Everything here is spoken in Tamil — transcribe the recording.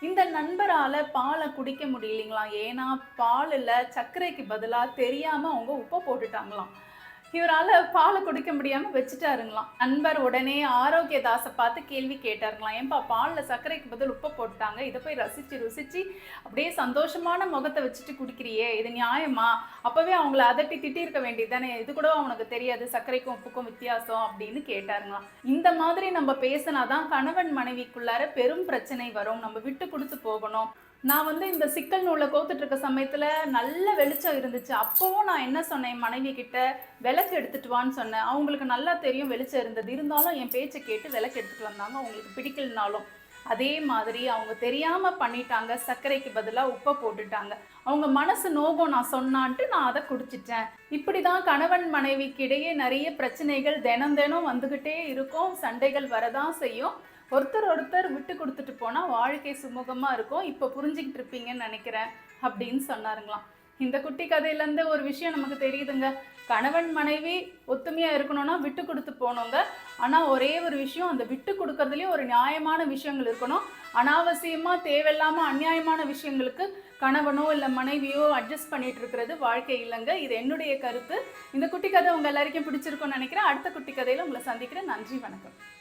இந்த நண்பரால பால குடிக்க முடியலைங்களாம். ஏன்னா, பாலுல சர்க்கரைக்கு பதிலா தெரியாம அவங்க உப்ப போட்டுட்டாங்களாம். இவரால பால குடிக்க முடியாம வச்சுட்டாருங்களாம். நண்பர் உடனே ஆரோக்கியதாஸ பார்த்து கேள்வி கேட்டாருங்களாம். "ஏன்பா பால்ல சர்க்கரைக்கு பதில் உப்ப போட்டுட்டாங்க. இத போய் ரசிச்சு, ருசிச்சு அப்படியே சந்தோஷமான முகத்த வச்சுட்டு குடிக்கிறியே! இது நியாயமா? அப்பவே அவங்கள அதட்டி திட்டியிருக்க வேண்டியது தானே! இது கூடவா உனக்கு தெரியாது சர்க்கரைக்கும், உப்புக்கும் வித்தியாசம்?" அப்படின்னு கேட்டாருங்களாம். இந்த மாதிரி நம்ம பேசினா தான் கணவன் மனைவிக்குள்ளார பெரும் பிரச்சனை வரும். நம்ம விட்டு குடுத்து போகணும். நான் இந்த சிக்கல் நூல்ல கோத்துட்டு இருக்க சமயத்துல நல்ல வெளிச்சம் இருந்துச்சு. அப்பவும் நான் என்ன சொன்னேன் என் மனைவி கிட்ட, "விளக்கு எடுத்துட்டு வான்னு" சொன்னேன். அவங்களுக்கு நல்லா தெரியும் வெளிச்சம் இருந்தது. இருந்தாலும் என் பேச்ச கேட்டு விளக்கு எடுத்துட்டு வந்தாங்க. அவங்களுக்கு பிடிக்கலனாலும். அதே மாதிரி அவங்க தெரியாம பண்ணிட்டாங்க. சர்க்கரைக்கு பதிலா உப்ப போட்டுட்டாங்க. அவங்க மனசு நோகும் நான் சொன்னான்ட்டு நான் அத குடிச்சிட்டேன். இப்படிதான் கணவன் மனைவிக்கு இடையே நெறைய பிரச்சனைகள் தினம் தினம் வந்துகிட்டே இருக்கும். சண்டைகள் வரதான் செய்யும். ஒருத்தர் ஒருத்தர் விட்டு குடுத்துட்டு போனா வாழ்க்கை சுமூகமா இருக்கும். இப்ப புரிஞ்சுகிட்டு இருப்பீங்கன்னு நெனைக்கிறேன் அப்படின்னு சொன்னாருங்களாம். இந்த குட்டி கதையிலேருந்து ஒரு விஷயம் நமக்கு தெரியுதுங்க. கணவன் மனைவி ஒத்துமையா இருக்கணும்னா விட்டு குடுத்து போணுங்க. ஆனா ஒரே ஒரு விஷயம், அந்த விட்டு குடுக்கறதுலயும் ஒரு நியாயமான விஷயங்கள் இருக்கணும். அனாவசியமா தேவையில்லாம அநியாயமான விஷயங்களுக்கு கணவனோ இல்ல மனைவியோ அட்ஜஸ்ட் பண்ணிட்டு இருக்கிறது வாழ்க்கை இல்லங்க. இது என்னுடைய கருத்து. இந்த குட்டி கதை உங்க எல்லாருக்கும் பிடிச்சிருக்கும்னு நெனைக்கிறேன். அடுத்த குட்டி கதையில உங்கள சந்திக்கிறேன். நன்றி, வணக்கம்.